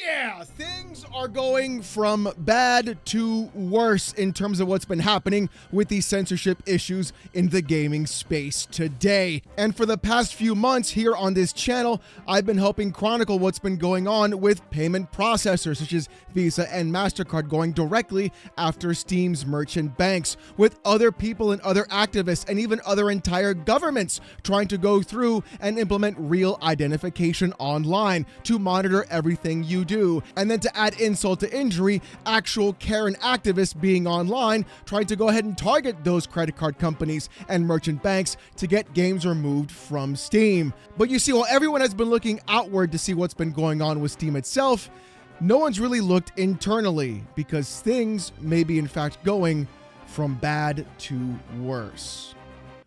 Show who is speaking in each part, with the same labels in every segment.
Speaker 1: Yeah, things are going from bad to worse in terms of what's been happening with these censorship issues in the gaming space today. And for the past few months here on this channel, I've been helping chronicle what's been going on with payment processors such as Visa and MasterCard going directly after Steam's merchant banks, with other people and other activists and even other entire governments trying to go through and implement real identification online to monitor everything you do. And then to add insult to injury, actual Karen activists being online trying to go ahead and target those credit card companies and merchant banks to get games removed from Steam. But you see, while everyone has been looking outward to see what's been going on with Steam itself, no one's really looked internally, because things may be in fact going from bad to worse.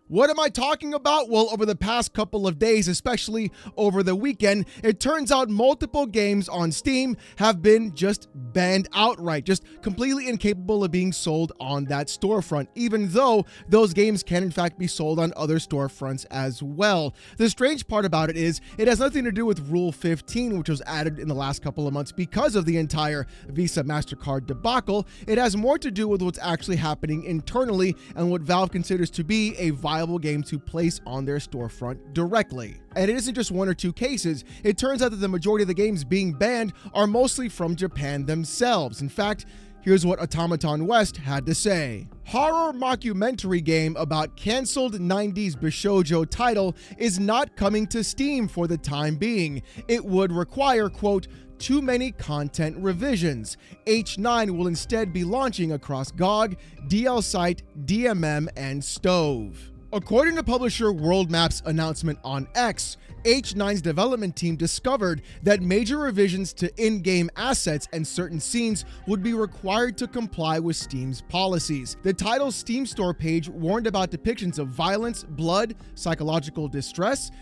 Speaker 1: What am I talking about? Well, over the past couple of days, especially over the weekend, it turns out multiple games on Steam have been just banned outright, just completely incapable of being sold on that storefront, even though those games can in fact be sold on other storefronts as well. The strange part about it is it has nothing to do with Rule 15, which was added in the last couple of months because of the entire Visa MasterCard debacle. It has more to do with what's actually happening internally and what Valve considers to be a viable game to place on their storefront directly. And it isn't just one or two cases. It turns out that the majority of the games being banned are mostly from Japan themselves. In fact, here's what Automaton West had to say. Horror mockumentary game about canceled 90s Bishoujo title is not coming to Steam for the time being. It would require, quote, too many content revisions. H9 will instead be launching across GOG, DLSite, DMM, and Stove. According to publisher WorldMap's announcement on X, H9's development team discovered that major revisions to in-game assets and certain scenes would be required to comply with Steam's policies. The title's Steam store page warned about depictions of violence, blood, psychological distress,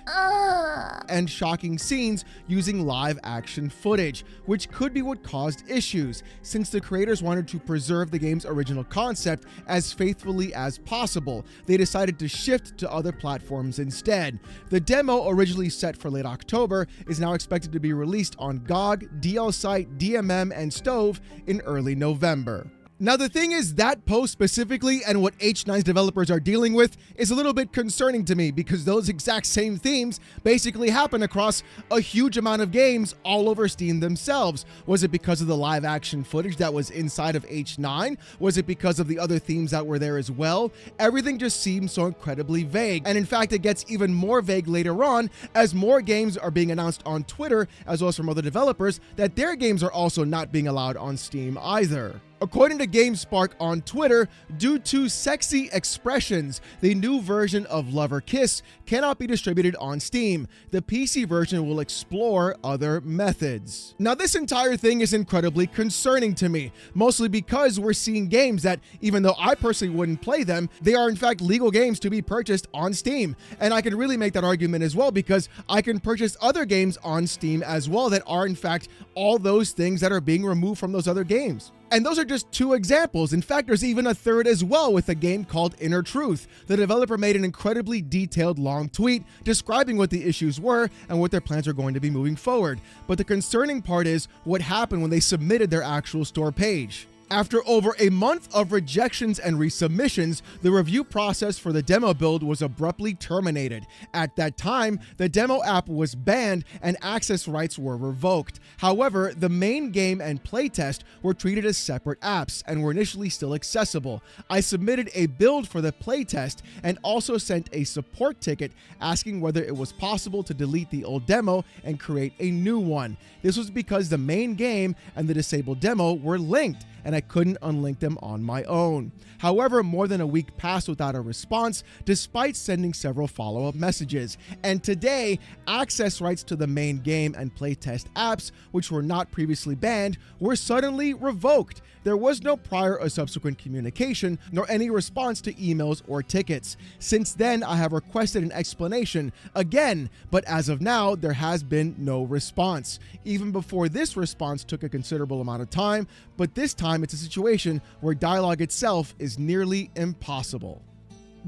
Speaker 1: and shocking scenes using live action footage, which could be what caused issues, since the creators wanted to preserve the game's original concept as faithfully as possible. They decided to shift to other platforms instead. The demo, originally set for late October, is now expected to be released on GOG, DLSite, DMM, and Stove in early November. Now, the thing is, that post specifically and what H9's developers are dealing with is a little bit concerning to me, because those exact same themes basically happen across a huge amount of games all over Steam themselves. Was it because of the live action footage that was inside of H9? Was it because of the other themes that were there as well? Everything just seems so incredibly vague. And in fact, it gets even more vague later on as more games are being announced on Twitter, as well as from other developers, that their games are also not being allowed on Steam either. According to GameSpark on Twitter, due to sexy expressions, the new version of Lover Kiss cannot be distributed on Steam. The PC version will explore other methods. Now, this entire thing is incredibly concerning to me, mostly because we're seeing games that, even though I personally wouldn't play them, they are in fact legal games to be purchased on Steam. And I can really make that argument as well, because I can purchase other games on Steam as well that are in fact all those things that are being removed from those other games. And those are just two examples. In fact, there's even a third as well with a game called Inner Truth. The developer made an incredibly detailed long tweet describing what the issues were and what their plans are going to be moving forward. But the concerning part is what happened when they submitted their actual store page. After over a month of rejections and resubmissions, the review process for the demo build was abruptly terminated. At that time, the demo app was banned and access rights were revoked. However, the main game and playtest were treated as separate apps and were initially still accessible. I submitted a build for the playtest and also sent a support ticket asking whether it was possible to delete the old demo and create a new one. This was because the main game and the disabled demo were linked, and I couldn't unlink them on my own. However, more than a week passed without a response, despite sending several follow-up messages. And today, access rights to the main game and playtest apps, which were not previously banned, were suddenly revoked. There was no prior or subsequent communication, nor any response to emails or tickets. Since then, I have requested an explanation again, but as of now, there has been no response. Even before this response took a considerable amount of time, but this time it's a situation where dialogue itself is nearly impossible.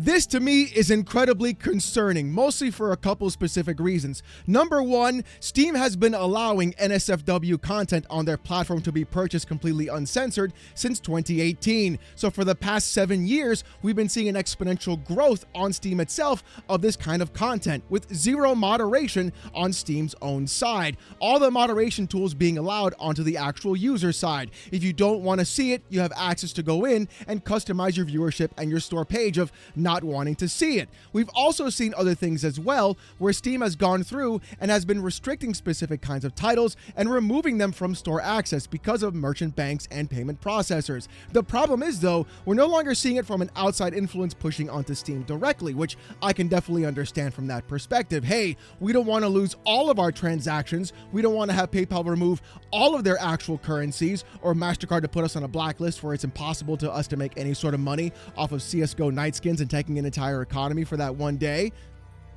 Speaker 1: This to me is incredibly concerning, mostly for a couple specific reasons. Number one, Steam has been allowing NSFW content on their platform to be purchased completely uncensored since 2018. So for the past 7 years, we've been seeing an exponential growth on Steam itself of this kind of content with zero moderation on Steam's own side. All the moderation tools being allowed onto the actual user side. If you don't want to see it, you have access to go in and customize your viewership and your store page of not wanting to see it. We've also seen other things as well, where Steam has gone through and has been restricting specific kinds of titles and removing them from store access because of merchant banks and payment processors. The problem is, though, we're no longer seeing it from an outside influence pushing onto Steam directly, which I can definitely understand from that perspective. Hey, we don't want to lose all of our transactions. We don't want to have PayPal remove all of their actual currencies, or MasterCard to put us on a blacklist where it's impossible to us to make any sort of money off of CSGO night skins and taking an entire economy for that one day.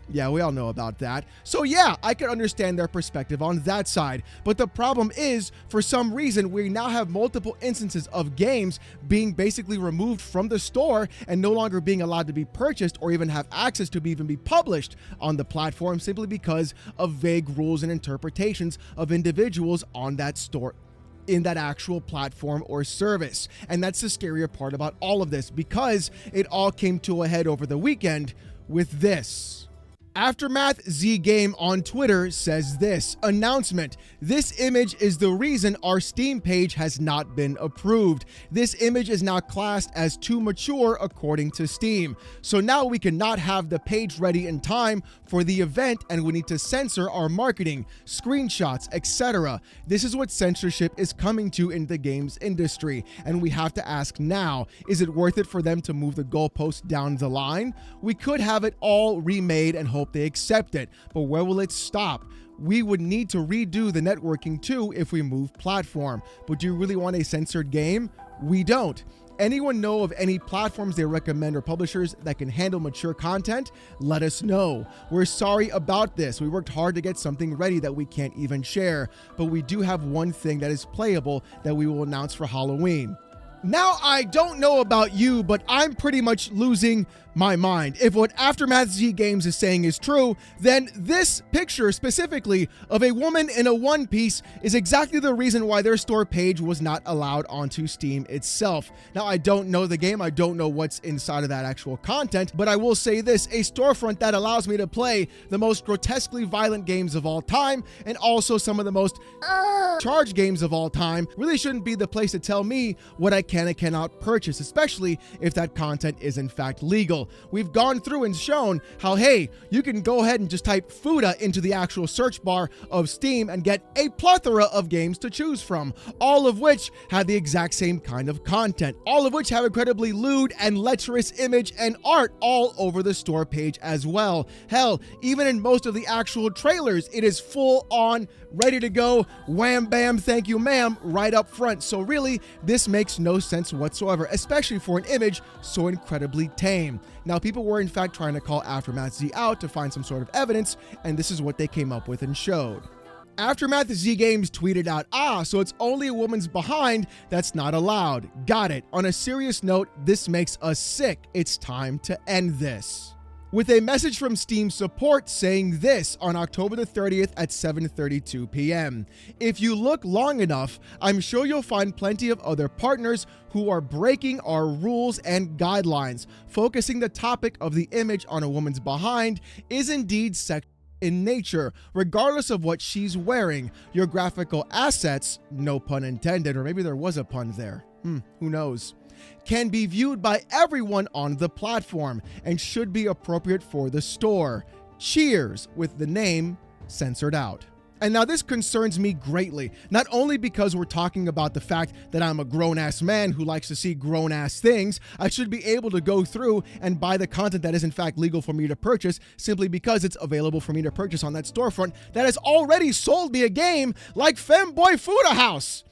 Speaker 1: Yeah, we all know about that. So yeah, I can understand their perspective on that side. But the problem is, for some reason, we now have multiple instances of games being basically removed from the store and no longer being allowed to be purchased or even have access to even be published on the platform simply because of vague rules and interpretations of individuals on that store in that actual platform or service. And that's the scarier part about all of this, because it all came to a head over the weekend with this. Aftermath Z Game on Twitter says this announcement: this image is the reason our Steam page has not been approved. This image is now classed as too mature according to Steam. So now we cannot have the page ready in time for the event, and we need to censor our marketing, screenshots, etc. This is what censorship is coming to in the games industry, and we have to ask now, is it worth it for them to move the goalposts down the line? We could have it all remade and hope they accept it, but where will it stop? We would need to redo the networking too if we move platform. But do you really want a censored game? We don't. Anyone know of any platforms they recommend or publishers that can handle mature content? Let us know. We're sorry about this. We worked hard to get something ready that we can't even share, but we do have one thing that is playable that we will announce for Halloween. Now, I don't know about you, but I'm pretty much losing my mind. If what Aftermath Z Games is saying is true, then this picture specifically of a woman in a one piece is exactly the reason why their store page was not allowed onto Steam itself. Now, I don't know the game. I don't know what's inside of that actual content, but I will say this: a storefront that allows me to play the most grotesquely violent games of all time and also some of the most charged games of all time really shouldn't be the place to tell me what I can and cannot purchase, especially if that content is in fact legal. We've gone through and shown how, hey, you can go ahead and just type Fuda into the actual search bar of Steam and get a plethora of games to choose from, all of which have the exact same kind of content, all of which have incredibly lewd and lecherous image and art all over the store page as well. Hell, even in most of the actual trailers, it is full on, ready to go, wham bam, thank you ma'am, right up front. So really, this makes no sense whatsoever, especially for an image so incredibly tame. Now, people were in fact trying to call Aftermath Z out to find some sort of evidence, and this is what they came up with and showed. Aftermath Z Games tweeted out, so it's only a woman's behind that's not allowed. Got it. On a serious note, this makes us sick. It's time to end this. With a message from Steam support saying this on October the 30th at 7:32 p.m. If you look long enough, I'm sure you'll find plenty of other partners who are breaking our rules and guidelines. Focusing the topic of the image on a woman's behind is indeed sexual in nature, regardless of what she's wearing. Your graphical assets, no pun intended, or maybe there was a pun there. Who knows? Can be viewed by everyone on the platform and should be appropriate for the store. Cheers, with the name censored out. And now this concerns me greatly, not only because we're talking about the fact that I'm a grown-ass man who likes to see grown-ass things. I should be able to go through and buy the content that is in fact legal for me to purchase simply because it's available for me to purchase on that storefront that has already sold me a game like Femboy Fuda House.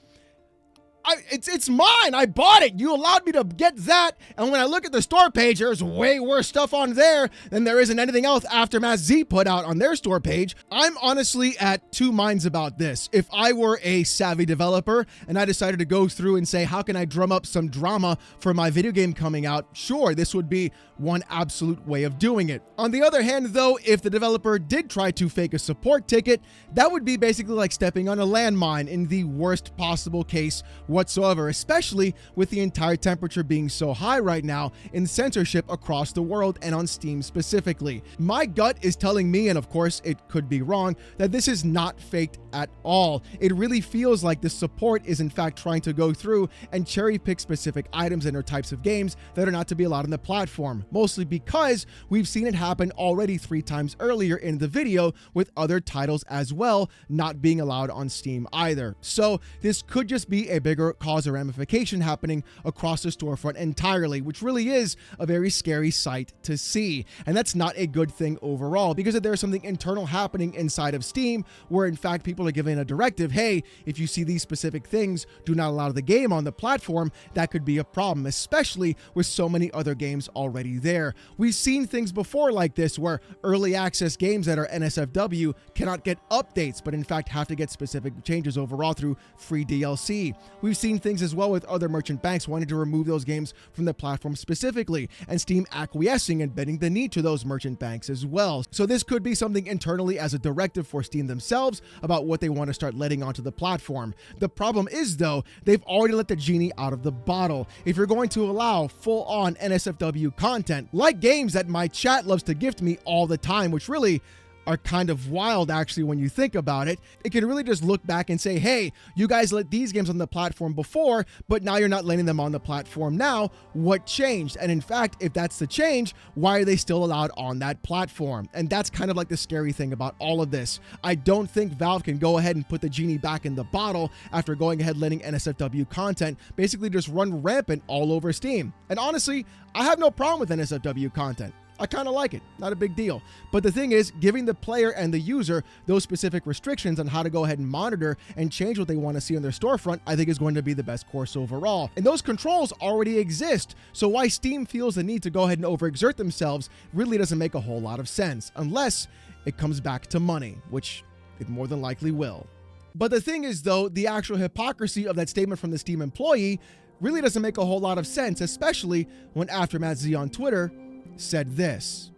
Speaker 1: It's mine. I bought it. You allowed me to get that. And when I look at the store page, there's way worse stuff on there than there is in anything else Aftermath Z put out on their store page. I'm honestly at two minds about this. If I were a savvy developer and I decided to go through and say, how can I drum up some drama for my video game coming out? Sure, this would be one absolute way of doing it. On the other hand, though, if the developer did try to fake a support ticket, that would be basically like stepping on a landmine in the worst possible case whatsoever, especially with the entire temperature being so high right now in censorship across the world and on Steam specifically. My gut is telling me, and of course it could be wrong, that this is not faked at all. It really feels like the support is in fact trying to go through and cherry pick specific items and or types of games that are not to be allowed on the platform, mostly because we've seen it happen already 3 times earlier in the video with other titles as well not being allowed on Steam either. So this could just be a bigger cause or ramification happening across the storefront entirely, which really is a very scary sight to see. And that's not a good thing overall, because if there's something internal happening inside of Steam where in fact people are given a directive, hey, if you see these specific things, do not allow the game on the platform, that could be a problem, especially with so many other games already there. We've seen things before like this where early access games that are NSFW cannot get updates, but in fact have to get specific changes overall through free DLC. We've seen things as well with other merchant banks wanting to remove those games from the platform specifically, and Steam acquiescing and bending the knee to those merchant banks as well. So this could be something internally as a directive for Steam themselves about what they want to start letting onto the platform. The problem is, though, they've already let the genie out of the bottle. If you're going to allow full-on NSFW content, like games that my chat loves to gift me all the time, which really are kind of wild actually when you think about it, it can really just look back and say, hey, you guys let these games on the platform before, but now you're not letting them on the platform now. What changed? And in fact, if that's the change, why are they still allowed on that platform? And that's kind of like the scary thing about all of this. I don't think Valve can go ahead and put the genie back in the bottle after going ahead letting NSFW content basically just run rampant all over Steam. And honestly, I have no problem with NSFW content. I kind of like it, not a big deal. But the thing is, giving the player and the user those specific restrictions on how to go ahead and monitor and change what they want to see on their storefront, I think is going to be the best course overall. And those controls already exist, so why Steam feels the need to go ahead and overexert themselves really doesn't make a whole lot of sense, unless it comes back to money, which it more than likely will. But the thing is, though, the actual hypocrisy of that statement from the Steam employee really doesn't make a whole lot of sense, especially when Aftermath Z on Twitter said this.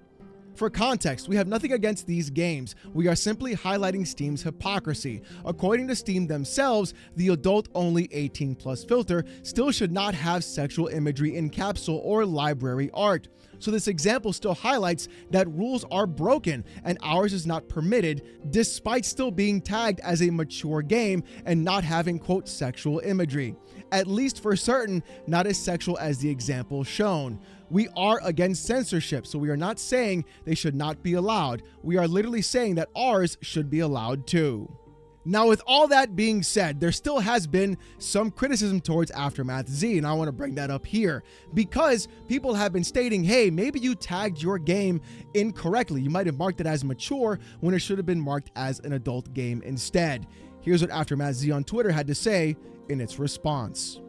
Speaker 1: For context, we have nothing against these games. We are simply highlighting Steam's hypocrisy. According to Steam themselves, the adult-only 18+ filter still should not have sexual imagery in capsule or library art. So this example still highlights that rules are broken and ours is not permitted, despite still being tagged as a mature game and not having, quote, sexual imagery. At least for certain, not as sexual as the example shown. We are against censorship, so we are not saying they should not be allowed. We are literally saying that ours should be allowed too. Now, with all that being said, there still has been some criticism towards Aftermath Z, and I want to bring that up here because people have been stating, hey, maybe you tagged your game incorrectly. You might have marked it as mature when it should have been marked as an adult game instead. Here's what Aftermath Z on Twitter had to say in its response.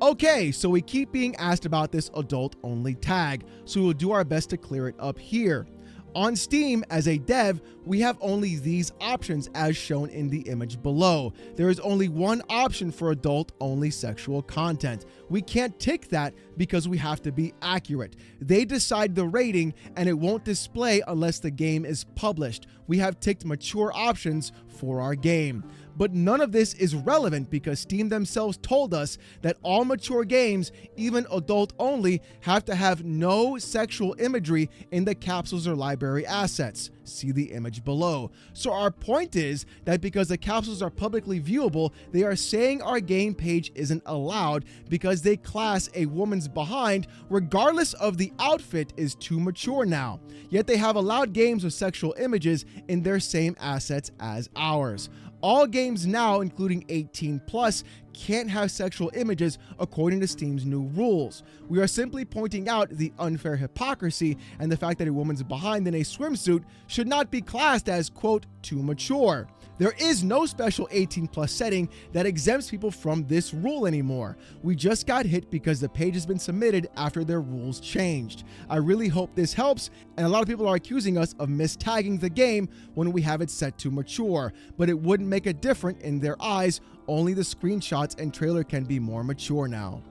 Speaker 1: Okay, so we keep being asked about this adult-only tag, so we'll do our best to clear it up here. On Steam, as a dev, we have only these options as shown in the image below. There is only one option for adult-only sexual content. We can't tick that because we have to be accurate. They decide the rating and it won't display unless the game is published. We have ticked mature options for our game. But none of this is relevant because Steam themselves told us that all mature games, even adult only, have to have no sexual imagery in the capsules or library assets. See the image below. So our point is that because the capsules are publicly viewable, they are saying our game page isn't allowed because they class a woman's behind, regardless of the outfit, is too mature now. Yet they have allowed games with sexual images in their same assets as ours. All games now, including 18+, can't have sexual images according to Steam's new rules. We are simply pointing out the unfair hypocrisy and the fact that a woman's behind in a swimsuit should not be classed as, quote, too mature. There is no special 18 plus setting that exempts people from this rule anymore. We just got hit because the page has been submitted after their rules changed. I really hope this helps, and a lot of people are accusing us of mistagging the game when we have it set to mature, but it wouldn't make a difference in their eyes. Only the screenshots and trailer can be more mature now.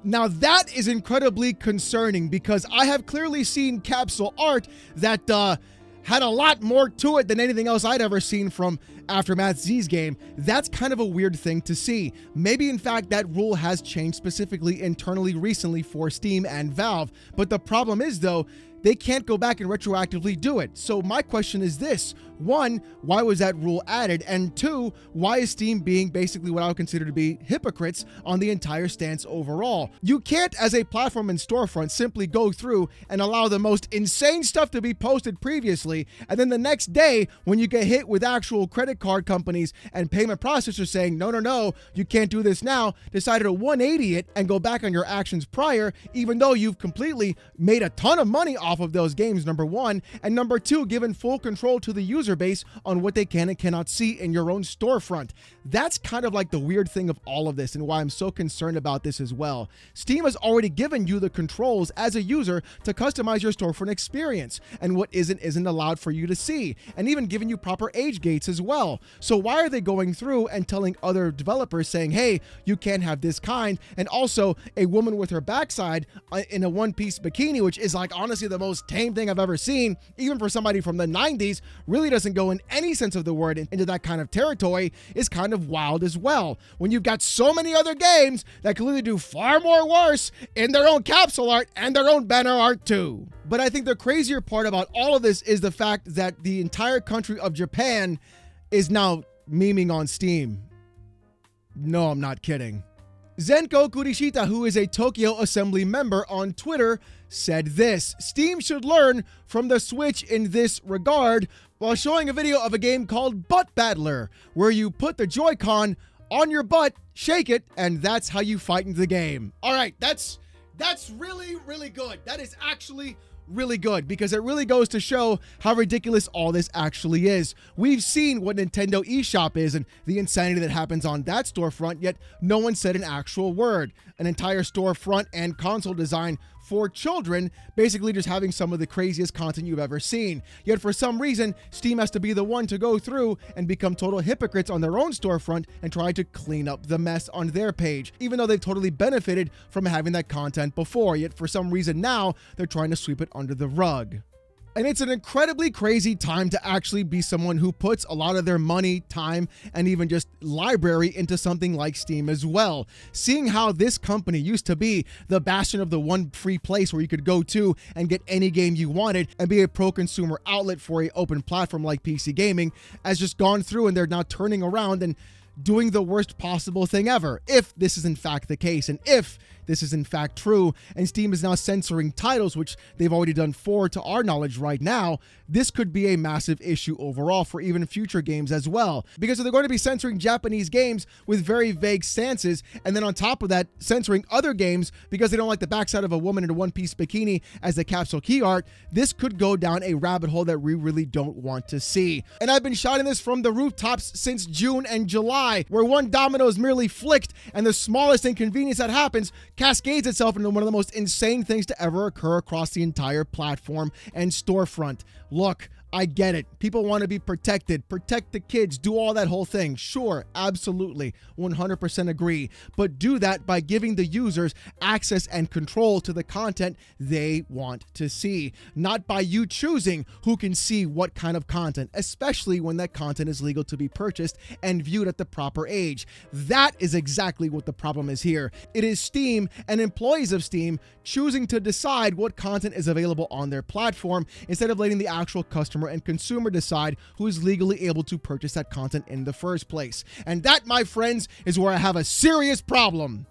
Speaker 1: Now that is incredibly concerning because I have clearly seen capsule art that had a lot more to it than anything else I'd ever seen from Aftermath Z's game. That's kind of a weird thing to see. Maybe in fact that rule has changed specifically internally recently for Steam and Valve, but the problem is though, they can't go back and retroactively do it. So my question is this: one, why was that rule added? And two, why is Steam being basically what I would consider to be hypocrites on the entire stance overall? You can't, as a platform and storefront, simply go through and allow the most insane stuff to be posted previously, and then the next day, when you get hit with actual credit card companies and payment processors saying, no, you can't do this now, decided to 180 it and go back on your actions prior, even though you've completely made a ton of money off of those games, number one, and number two, given full control to the user base on what they can and cannot see in your own storefront. That's kind of like the weird thing of all of this and why I'm so concerned about this as well. Steam has already given you the controls as a user to customize your storefront experience, and what isn't allowed for you to see, and even giving you proper age gates as well. So why are they going through and telling other developers saying, hey, you can't have this kind, and also a woman with her backside in a one-piece bikini, which is like honestly the most tame thing I've ever seen, even for somebody from the 90s, really doesn't go in any sense of the word into that kind of territory, is kind of wild as well. When you've got so many other games that clearly do far more worse in their own capsule art and their own banner art too. But I think the crazier part about all of this is the fact that the entire country of Japan is now memeing on Steam. No, I'm not kidding. Zenko Kurishita, who is a Tokyo Assembly member on Twitter, said this: Steam should learn from the Switch in this regard, while showing a video of a game called Butt Battler, where you put the Joy-Con on your butt, shake it, and that's how you fight in the game. All right, that's really, really good. That is actually really good, because it really goes to show how ridiculous all this actually is. We've seen what Nintendo eShop is and the insanity that happens on that storefront, yet no one said an actual word. An entire storefront and console design for children, basically just having some of the craziest content you've ever seen. Yet for some reason, Steam has to be the one to go through and become total hypocrites on their own storefront and try to clean up the mess on their page, even though they've totally benefited from having that content before. Yet for some reason now, they're trying to sweep it under the rug. And it's an incredibly crazy time to actually be someone who puts a lot of their money, time, and even just library into something like Steam as well. Seeing how this company used to be the bastion of the one free place where you could go to and get any game you wanted and be a pro-consumer outlet for an open platform like PC gaming, has just gone through, and they're now turning around and doing the worst possible thing ever, if this is in fact the case, and if this is in fact true, and Steam is now censoring titles, which they've already done 4 to our knowledge right now. This could be a massive issue overall for even future games as well, because they're going to be censoring Japanese games with very vague stances, and then on top of that, censoring other games because they don't like the backside of a woman in a one-piece bikini as the capsule key art. This could go down a rabbit hole that we really don't want to see. And I've been shouting this from the rooftops since June and July, where one domino is merely flicked and the smallest inconvenience that happens cascades itself into one of the most insane things to ever occur across the entire platform and storefront. Look, I get it. People want to be protected, protect the kids, do all that whole thing. Sure, absolutely, 100% agree. But do that by giving the users access and control to the content they want to see, not by you choosing who can see what kind of content, especially when that content is legal to be purchased and viewed at the proper age. That is exactly what the problem is here. It is Steam and employees of Steam choosing to decide what content is available on their platform instead of letting the actual customer and consumer decide who is legally able to purchase that content in the first place. And that, my friends, is where I have a serious problem.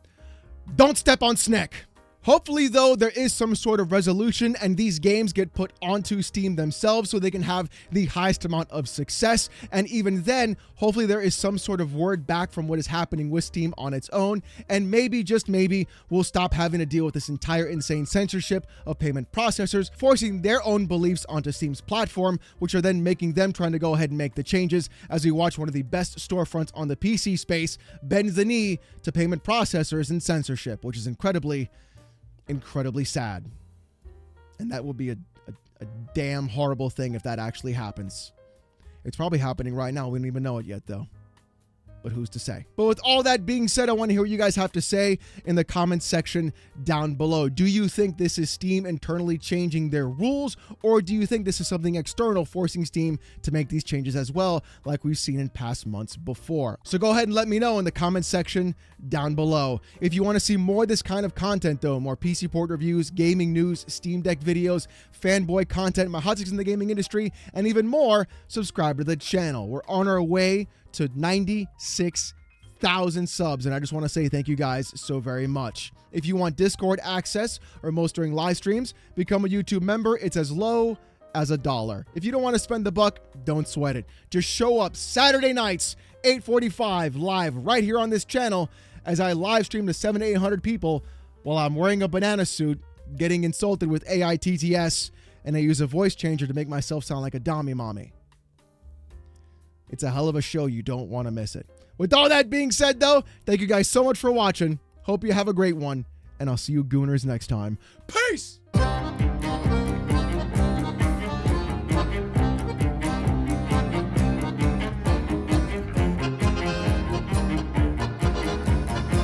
Speaker 1: Don't step on Snick. Hopefully, though, there is some sort of resolution and these games get put onto Steam themselves so they can have the highest amount of success. And even then, hopefully there is some sort of word back from what is happening with Steam on its own. And maybe, just maybe, we'll stop having to deal with this entire insane censorship of payment processors, forcing their own beliefs onto Steam's platform, which are then making them trying to go ahead and make the changes as we watch one of the best storefronts on the PC space bend the knee to payment processors and censorship, which is incredibly sad. And that will be a damn horrible thing if that actually happens. It's probably happening right now. We don't even know it yet, though. But who's to say? But with all that being said, I want to hear what you guys have to say in the comments section down below. Do you think this is Steam internally changing their rules, or do you think this is something external forcing Steam to make these changes as well, like we've seen in past months before? So go ahead and let me know in the comments section down below. If you want to see more of this kind of content, though, more PC port reviews, gaming news, Steam Deck videos, fanboy content, my hot takes in the gaming industry, and even more, subscribe to the channel. We're on our way to 96,000 subs, and I just want to say thank you guys so very much. If you want Discord access or most during live streams, become a YouTube member. It's as low as $1. If you don't want to spend the buck, don't sweat it. Just show up Saturday nights, 8:45 live right here on this channel as I live stream to 700 to 800 people while I'm wearing a banana suit, getting insulted with AI TTS, and I use a voice changer to make myself sound like a Dami mommy. It's a hell of a show. You don't want to miss it. With all that being said, though, thank you guys so much for watching. Hope you have a great one, and I'll see you gooners next time. Peace!